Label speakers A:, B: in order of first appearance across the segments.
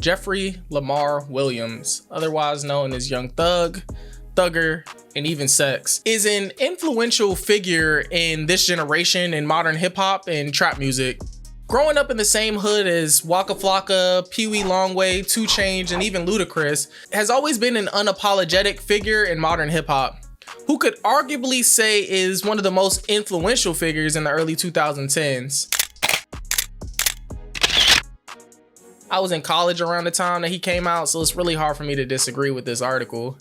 A: Jeffrey Lamar Williams, otherwise known as Young Thug, Thugger, and even Sex, is an influential figure in this generation in modern hip hop and trap music. Growing up in the same hood as Waka Flocka, Pee Wee Longway, 2 Chainz, and even Ludacris, has always been an unapologetic figure in modern hip hop, who could arguably say is one of the most influential figures in the early 2010s. I was in college around the time that he came out, so it's really hard for me to disagree with this article.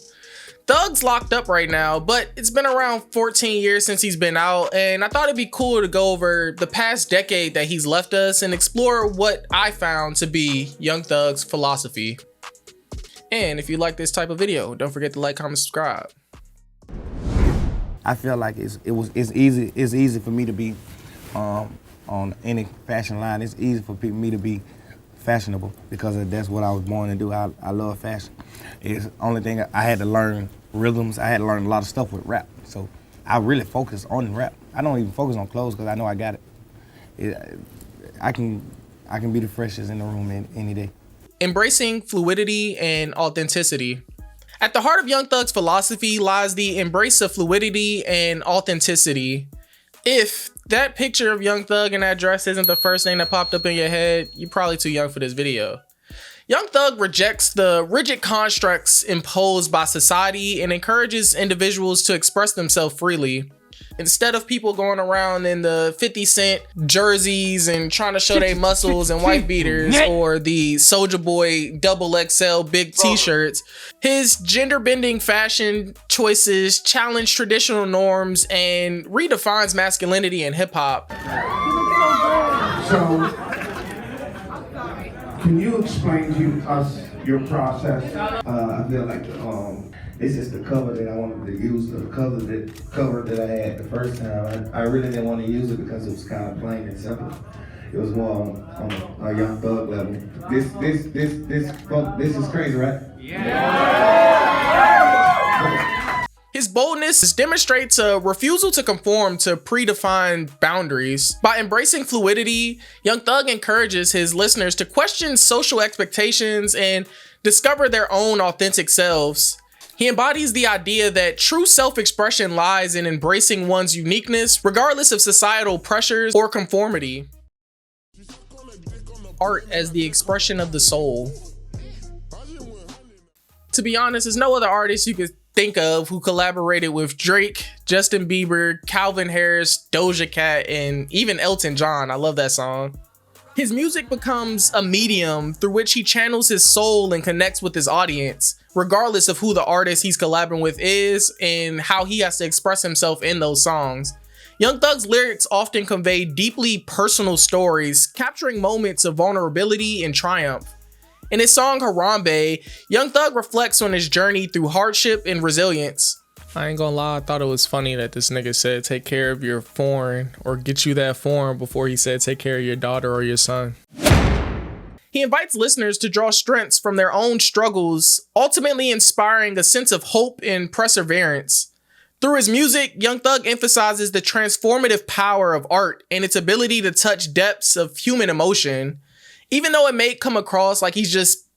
A: Thug's locked up right now, but it's been around 14 years since he's been out, and I thought it'd be cool to go over the past decade that he's left us and explore what I found to be Young Thug's philosophy. And if you like this type of video, don't forget to like, comment, subscribe.
B: I feel like it's easy for me to be on any fashion line. It's easy for me to be fashionable because that's what I was born to do. I love fashion. It's the only thing I had to learn rhythms. I had to learn a lot of stuff with rap. So I really focus on rap. I don't even focus on clothes because I know I got it. I can be the freshest in the room any day.
A: Embracing fluidity and authenticity. At the heart of Young Thug's philosophy lies the embrace of fluidity and authenticity. If that picture of Young Thug in that dress isn't the first thing that popped up in your head, you're probably too young for this video. Young Thug rejects the rigid constructs imposed by society and encourages individuals to express themselves freely. Instead of people going around in the 50 Cent jerseys and trying to show their muscles and wife beaters, or the Soulja Boy XXL big t-shirts, his gender-bending fashion choices challenge traditional norms and redefines masculinity in hip-hop.
C: So, can you explain to us your process?
D: I feel like this is the cover that I wanted to use, the cover that I had the first time. I really didn't want to use it because it was kind of plain and simple. It was more on a Young Thug level. This is crazy, right?
A: Yeah. His boldness demonstrates a refusal to conform to predefined boundaries. By embracing fluidity, Young Thug encourages his listeners to question social expectations and discover their own authentic selves. He embodies the idea that true self-expression lies in embracing one's uniqueness, regardless of societal pressures or conformity. Art as the expression of the soul. To be honest, there's no other artist you could think of who collaborated with Drake, Justin Bieber, Calvin Harris, Doja Cat, and even Elton John. I love that song. His music becomes a medium through which he channels his soul and connects with his audience, regardless of who the artist he's collaborating with is and how he has to express himself in those songs. Young Thug's lyrics often convey deeply personal stories, capturing moments of vulnerability and triumph. In his song Harambe, Young Thug reflects on his journey through hardship and resilience. I ain't gonna lie, I thought it was funny that this nigga said take care of your foreign, or get you that foreign, before he said take care of your daughter or your son. He invites listeners to draw strengths from their own struggles, ultimately inspiring a sense of hope and perseverance. Through his music, Young Thug emphasizes the transformative power of art and its ability to touch depths of human emotion. Even though it may come across like he's just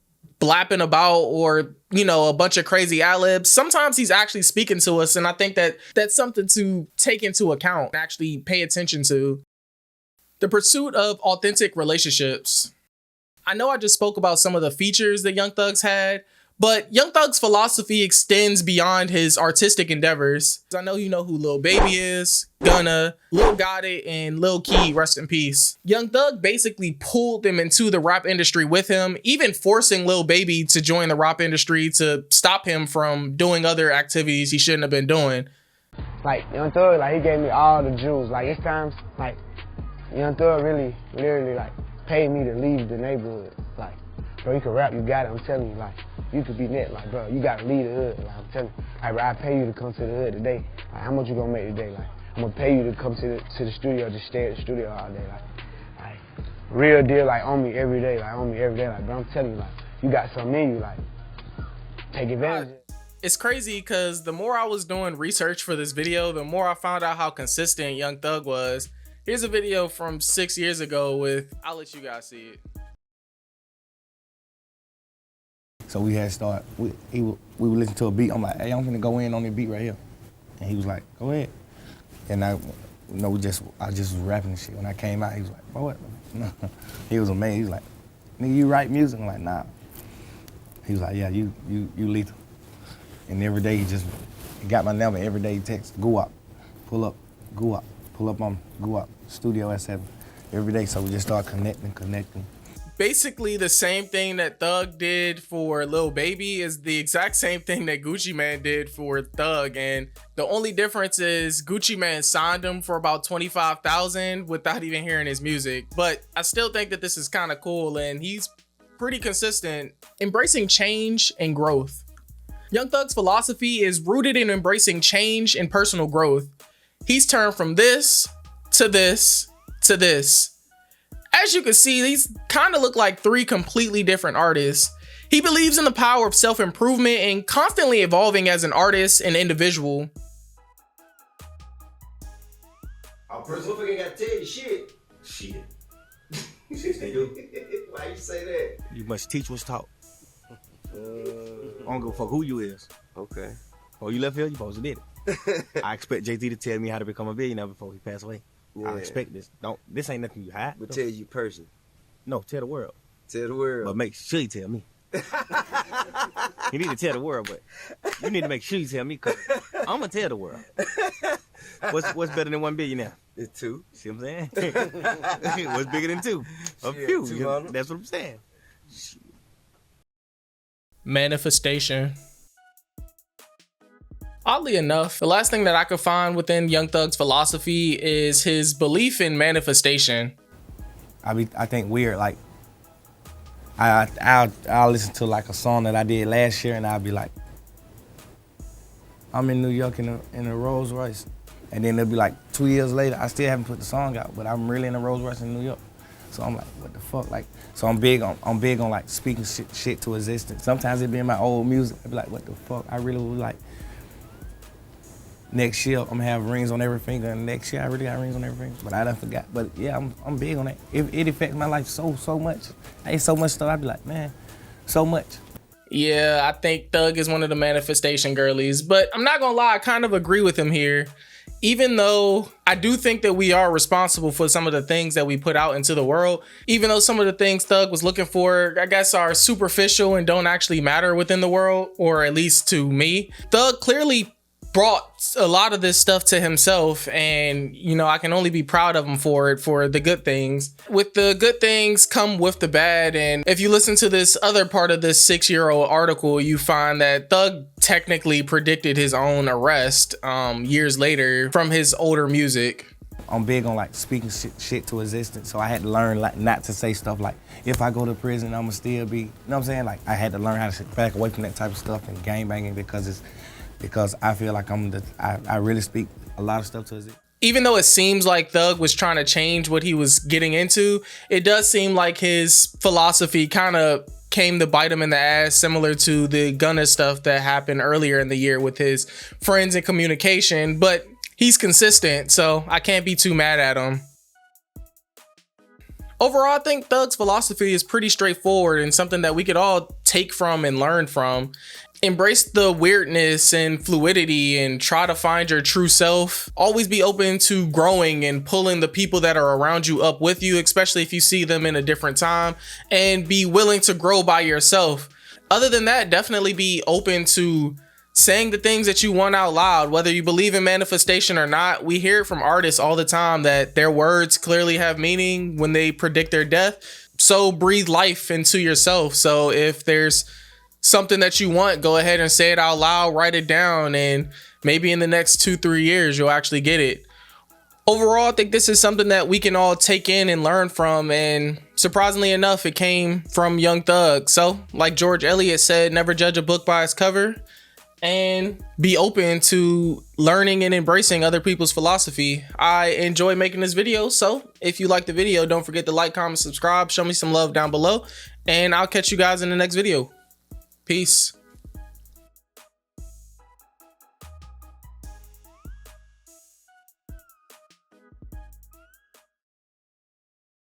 A: blapping about or, you know, a bunch of crazy ad-libs, sometimes he's actually speaking to us, and I think that that's something to take into account and actually pay attention to. The pursuit of authentic relationships. I know I just spoke about some of the features that Young Thug's had, but Young Thug's philosophy extends beyond his artistic endeavors. I know you know who Lil Baby is, Gunna, Lil Gotti, and Lil Key, rest in peace. Young Thug basically pulled them into the rap industry with him, even forcing Lil Baby to join the rap industry to stop him from doing other activities he shouldn't have been doing.
E: Like, Young Thug, like, he gave me all the jewels. Like, it's times, like, Young Thug really, literally, like, paid me to leave the neighborhood. Like, bro, you can rap, you got it, I'm telling you, like, you could be net, like, bro, you gotta leave the hood, like, I'm telling you. Like, bro, I pay you to come to the hood today. Like, how much you gonna make today? Like, I'm gonna pay you to come to the studio, just stay at the studio all day, like, real deal, like, on me every day, like, bro, I'm telling you, like, you got something in you, like, take advantage of it.
A: It's crazy because the more I was doing research for this video, the more I found out how consistent Young Thug was. Here's a video from 6 years ago with, I'll let you guys see it.
B: So we had started, we would listen to a beat. I'm like, hey, I'm gonna go in on this beat right here. And he was like, go ahead. And I just was rapping and shit. When I came out, he was like, bro, what? He was amazed. He was like, nigga, you write music? I'm like, nah. He was like, yeah, you lethal. And every day he got my number. Every day he texts, go up, pull up, go up, pull up on, go up, studio at 7. Every day, so we just start connecting.
A: Basically, the same thing that Thug did for Lil Baby is the exact same thing that Gucci Mane did for Thug, and the only difference is Gucci Mane signed him for about $25,000 without even hearing his music. But I still think that this is kind of cool, and he's pretty consistent, embracing change and growth. Young Thug's philosophy is rooted in embracing change and personal growth. He's turned from this to this to this. As you can see, these kind of look like 3 completely different artists. He believes in the power of self-improvement and constantly evolving as an artist and individual.
F: Our personal fucking got to tell you shit. Shit. They do. Why you say that?
B: You must teach what's taught. I don't give a fuck who you is.
F: Okay.
B: Oh, you left here, you supposed to did it. I expect JT to tell me how to become a billionaire before he passed away.
F: Yeah.
B: I expect this. This ain't nothing you hide.
F: But tell you person.
B: No, tell the world.
F: Tell the world.
B: But make sure you tell me. You need to tell the world, but you need to make sure you tell me, because I'm going to tell the world. What's better than 1 billionaire?
F: It's 2.
B: See what I'm saying? What's bigger than 2? A
F: Shit,
B: few.
F: 200.
B: That's what I'm saying.
A: Manifestation. Oddly enough, the last thing that I could find within Young Thug's philosophy is his belief in manifestation.
B: I think weird, like, I'll listen to like a song that I did last year, and I'll be like, I'm in New York in a Rolls Royce. And then it'll be like 2 years later, I still haven't put the song out, but I'm really in a Rolls Royce in New York. So I'm like, what the fuck? Like, so I'm big on like speaking shit to existence. Sometimes it be in my old music. I be like, what the fuck? I really would like, next year I'm gonna have rings on every finger, and next year I really got rings on every finger. But I done forgot. But yeah, I'm big on that. It affects my life so much. I ain't so much stuff. I be like, man, so much.
A: Yeah, I think Thug is one of the manifestation girlies, but I'm not gonna lie, I kind of agree with him here. Even though I do think that we are responsible for some of the things that we put out into the world, even though some of the things Thug was looking for, I guess, are superficial and don't actually matter within the world, or at least to me, Thug clearly brought a lot of this stuff to himself, and you know, I can only be proud of him for it, for the good things. With the good things come with the bad, and if you listen to this other part of this 6-year-old article, you find that Thug technically predicted his own arrest years later from his older music.
B: I'm big on like speaking shit to existence, so I had to learn like not to say stuff like, if I go to prison, I'ma still be, you know what I'm saying? Like, I had to learn how to back away from that type of stuff and gangbanging, because I feel like I really speak a lot of stuff to his.
A: Even though it seems like Thug was trying to change what he was getting into, it does seem like his philosophy kind of came to bite him in the ass, similar to the Gunna stuff that happened earlier in the year with his friends and communication. But he's consistent, so I can't be too mad at him. Overall, I think Thug's philosophy is pretty straightforward and something that we could all take from and learn from. Embrace the weirdness and fluidity and try to find your true self. Always be open to growing and pulling the people that are around you up with you, especially if you see them in a different time, and be willing to grow by yourself. Other than that, definitely be open to saying the things that you want out loud, whether you believe in manifestation or not. We hear it from artists all the time that their words clearly have meaning when they predict their death. So breathe life into yourself. So if there's something that you want, go ahead and say it out loud, write it down, and maybe in the next 2-3 years, you'll actually get it. Overall, I think this is something that we can all take in and learn from, and surprisingly enough, it came from Young Thug. So, like George Eliot said, never judge a book by its cover, and be open to learning and embracing other people's philosophy. I enjoy making this video, so if you like the video, don't forget to like, comment, subscribe, show me some love down below, and I'll catch you guys in the next video. Peace.